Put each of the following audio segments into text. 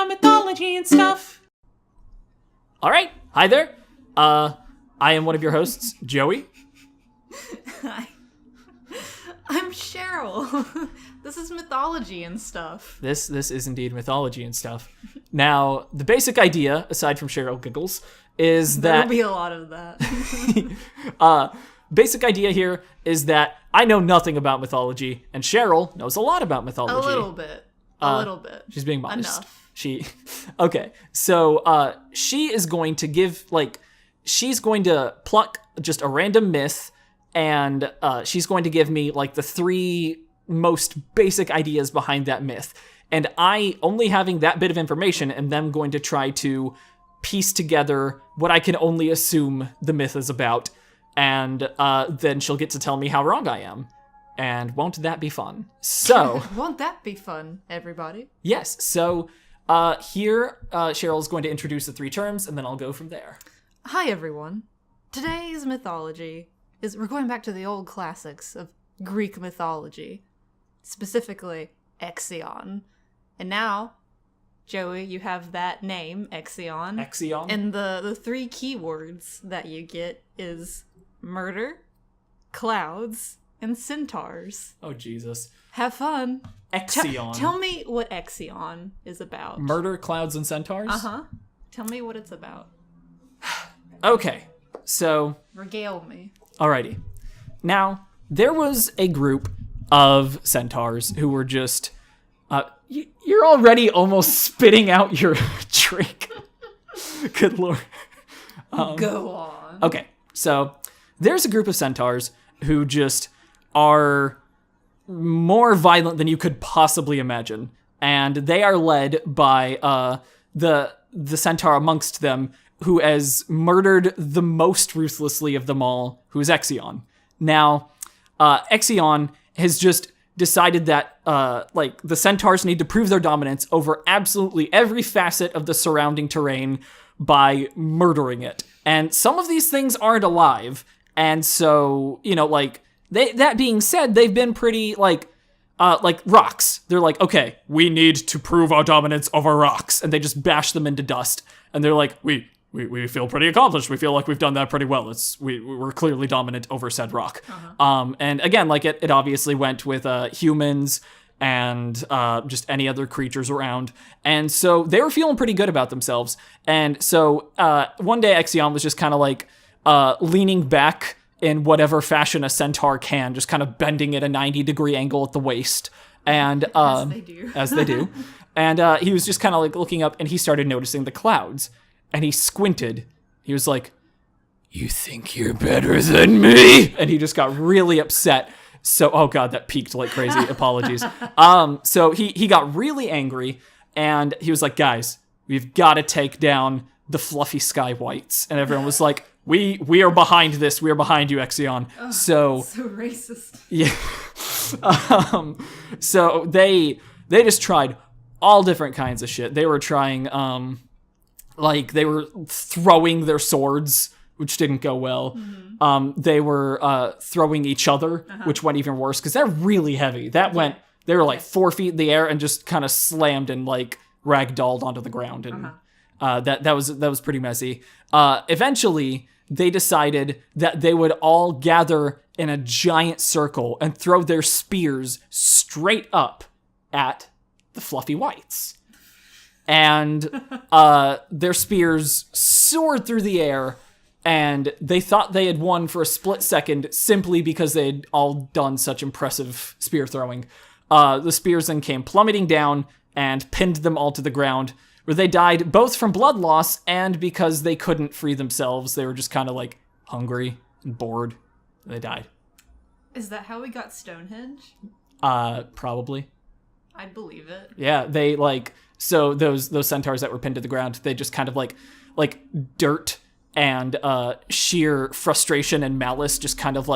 about mythology and stuff. All right. Hi there. I am one of your hosts, Joey. Hi. I'm Cheryl. This is mythology and stuff. This is indeed mythology and stuff. Now, the basic idea, aside from Cheryl giggles, is that... There'll be a lot of that. Basic idea here is that I know nothing about mythology, and Cheryl knows a lot about mythology. A little bit. A little bit. She's being modest. Enough. Okay, so she is going to give, she's going to pluck just a random myth, and she's going to give me, the three most basic ideas behind that myth. And I, only having that bit of information, am then going to try to piece together what I can only assume the myth is about, and then she'll get to tell me how wrong I am. And won't that be fun? So... Won't that be fun, everybody? Yes, so here Cheryl's going to introduce the three terms, and then I'll go from there. Hi, everyone. Today's mythology is... We're going back to the old classics of Greek mythology. Specifically, Ixion. And now, Joey, you have that name, Ixion. Ixion. And the three keywords that you get is murder, clouds, and centaurs. Oh, Jesus. Have fun. Ixion. Tell me what Ixion is about. Murder, clouds, and centaurs? Uh-huh. Tell me what it's about. Okay, so... Regale me. Alrighty. Now, there was a group of centaurs who were just... you're already almost spitting out your drink. Good lord. Go on. Okay, so there's a group of centaurs who just are more violent than you could possibly imagine. And they are led by the centaur amongst them who has murdered the most ruthlessly of them all, who is Ixion. Now, Ixion has just decided that the centaurs need to prove their dominance over absolutely every facet of the surrounding terrain by murdering it. And some of these things aren't alive, and so, that being said, they've been pretty, rocks. They're like, okay, we need to prove our dominance over rocks, and they just bash them into dust, and they're like, we feel pretty accomplished. We feel like we've done that pretty well. We're clearly dominant over said rock. Uh-huh. And again, it obviously went with humans and just any other creatures around. And so they were feeling pretty good about themselves. And so one day Ixion was just kind of leaning back in whatever fashion a centaur can, just kind of bending at a 90-degree angle at the waist. And as they do. As they do. And he was just kind of looking up, and he started noticing the clouds. And he squinted. He was like, "You think you're better than me?" And he just got really upset. So, oh god, that peaked like crazy. Apologies. So he got really angry, and he was like, "Guys, we've got to take down the fluffy sky whites." And everyone was like, "We are behind this. We are behind you, Ixion." Oh, so racist. Yeah. So they just tried all different kinds of shit. They were trying they were throwing their swords, which didn't go well. Mm-hmm. They were throwing each other, which went even worse, because they're really heavy. They were 4 feet in the air and just kind of slammed and ragdolled onto the ground. And that was pretty messy. Eventually, they decided that they would all gather in a giant circle and throw their spears straight up at the fluffy whites. And their spears soared through the air, and they thought they had won for a split second simply because they had all done such impressive spear throwing. The spears then came plummeting down and pinned them all to the ground, where they died both from blood loss and because they couldn't free themselves. They were just kind of hungry and bored. They died. Is that how we got Stonehenge? Probably. I'd believe it. Yeah, they so those centaurs that were pinned to the ground, they just kind of like dirt and sheer frustration and malice just kind of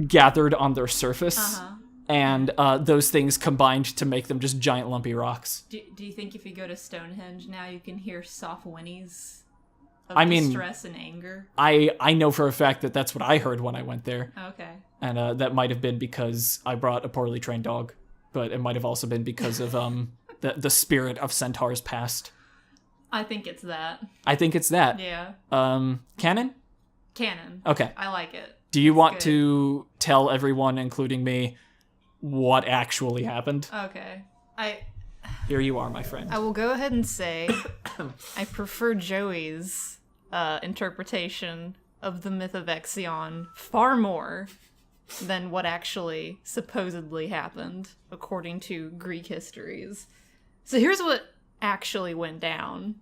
gathered on their surface. Uh-huh. And those things combined to make them just giant lumpy rocks. Do you think if you go to Stonehenge now you can hear soft whinnies of distress and anger? I know for a fact that that's what I heard when I went there. Okay. And that might have been because I brought a poorly trained dog. But it might have also been because of the spirit of centaurs past. I think it's that. I think it's that. Yeah. Canon? Canon. Okay. I like it. Do you want good. to tell everyone, including me, what actually happened? Okay. Here you are, my friend. I will go ahead and say I prefer Joey's interpretation of the myth of Ixion far more than what actually supposedly happened, according to Greek histories. So here's what actually went down.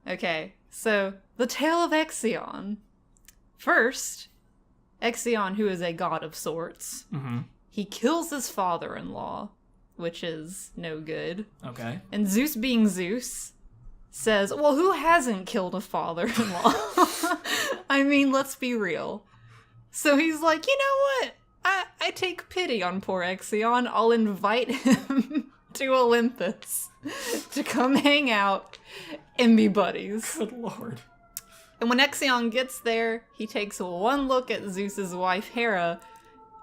Okay, so the tale of Ixion. First, Ixion, who is a god of sorts, he kills his father-in-law, which is no good. Okay. And Zeus, being Zeus, says, well, who hasn't killed a father-in-law? I mean, let's be real. So he's like, you know what? I take pity on poor Ixion. I'll invite him to Olympus to come hang out and be buddies. Good lord. And when Ixion gets there, he takes one look at Zeus's wife, Hera,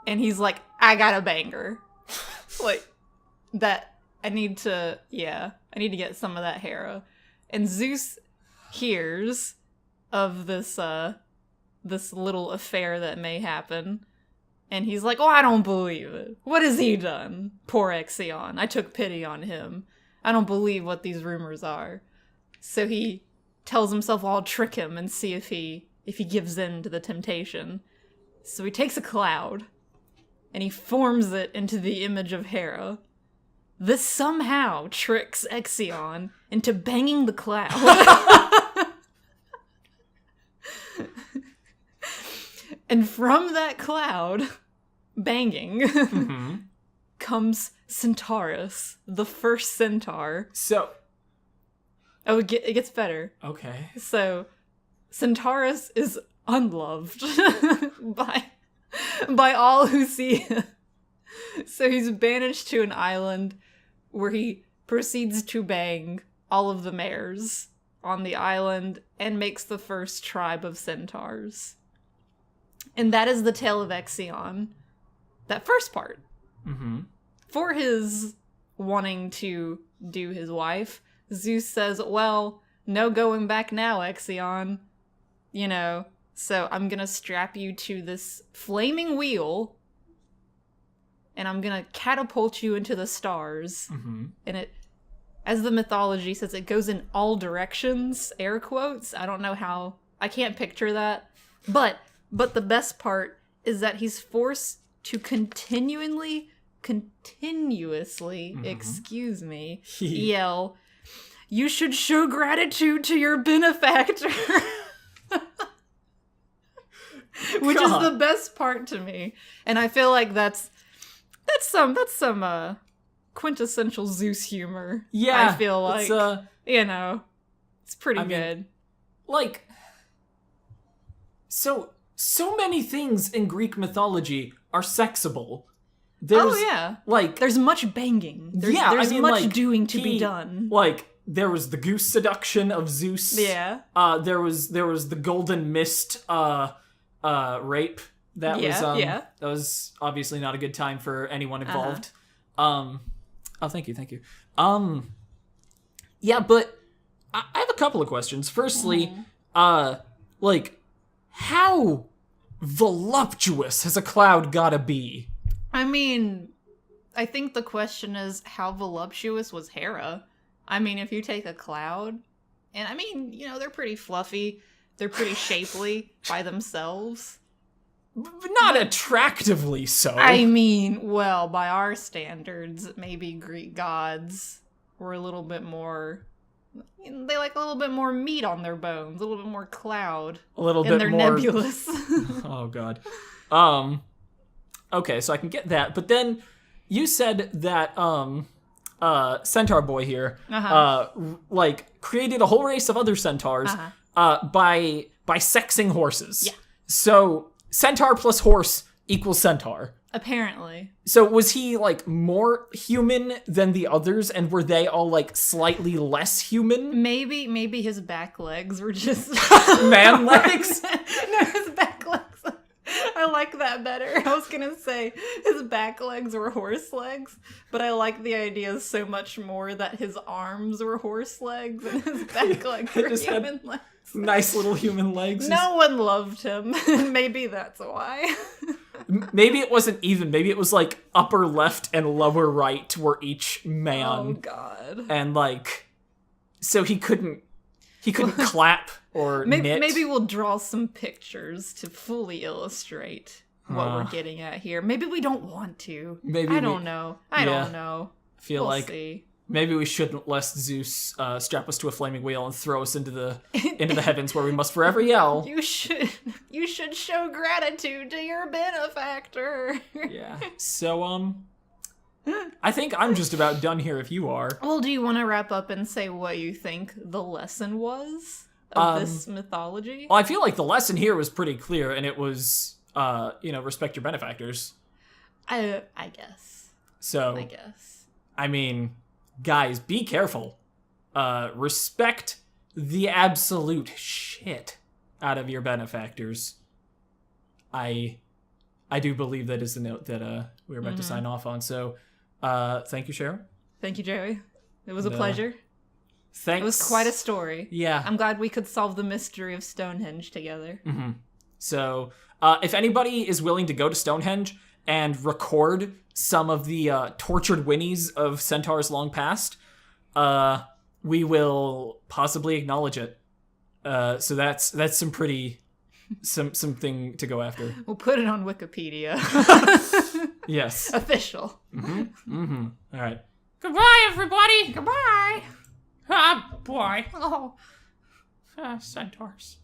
and he's like, I gotta bang her. Like, that, I need to get some of that Hera. And Zeus hears of this little affair that may happen, and he's like, oh, I don't believe it. What has he done? Poor Ixion. I took pity on him. I don't believe what these rumors are. So he tells himself, well, I'll trick him and see if he gives in to the temptation. So he takes a cloud, and he forms it into the image of Hera. This somehow tricks Ixion into banging the cloud. And from that cloud, banging, comes Centaurus, the first centaur. So... Oh, it gets better. Okay. So, Centaurus is unloved by all who see him. So he's banished to an island where he proceeds to bang all of the mares on the island and makes the first tribe of centaurs. And that is the tale of Ixion. That first part. For his wanting to do his wife, Zeus says, well, no going back now, Ixion. You know, so I'm gonna strap you to this flaming wheel, and I'm gonna catapult you into the stars. And it, as the mythology says, it goes in all directions, air quotes. I don't know how, I can't picture that. But the best part is that he's forced to continuously, excuse me, yell, you should show gratitude to your benefactor. Which is the best part to me. And I feel like that's some quintessential Zeus humor. Yeah. I feel like, you know, it's pretty good. Mean, like, so many things in Greek mythology are sexable. There's much banging. There's much doing to be done. Like, there was the goose seduction of Zeus. Yeah. There was the golden mist rape. That was obviously not a good time for anyone involved. Thank you. Yeah, but I have a couple of questions. Firstly, like, how voluptuous has a cloud gotta be? I mean, I think the question is, how voluptuous was Hera? I mean, if you take a cloud, and I mean, you know, they're pretty fluffy, they're pretty shapely by themselves. Not attractively so. I mean, well, by our standards, maybe Greek gods were a little bit more, they like a little bit more meat on their bones, a little bit more cloud. A little bit and they're more nebulous. Oh, God. Okay, so I can get that, but then you said that, Centaur Boy here, like, created a whole race of other centaurs, by sexing horses. Yeah. So, centaur plus horse equals centaur. Apparently. So, was he, like, more human than the others, and were they all, like, slightly less human? Maybe his back legs were just... Man legs? No, his back legs. I like that better. I was gonna say his back legs were horse legs, but I like the idea so much more that his arms were horse legs and his back legs were Just had human legs. nice little human legs. No one loved him. Maybe that's why. Maybe it wasn't even. Maybe it was like upper left and lower right were each man. Oh god. And like, so he couldn't clap or knit. Maybe we'll draw some pictures to fully illustrate what we're getting at here. Maybe we don't want to. I don't know. I don't know. I feel we'll like see. maybe we shouldn't lest Zeus strap us to a flaming wheel and throw us into the heavens where we must forever yell. You should show gratitude to your benefactor. Yeah. So I think I'm just about done here if you are. Well, do you want to wrap up and say what you think the lesson was of this mythology? Well, I feel like the lesson here was pretty clear, and it was respect your benefactors. I guess. So I guess. I mean, guys, be careful. Respect the absolute shit out of your benefactors. I do believe that is the note that we're about to sign off on. So, thank you, Sharon. Thank you, Joey. It was a pleasure. Thanks. It was quite a story. Yeah. I'm glad we could solve the mystery of Stonehenge together. Mm-hmm. So, if anybody is willing to go to Stonehenge and record some of the tortured whinnies of centaurs long past, we will possibly acknowledge it. So that's some pretty something to go after. We'll put it on Wikipedia. Yes. Official. All right. Goodbye, everybody. Goodbye. Ah, boy. Oh. Centaurs.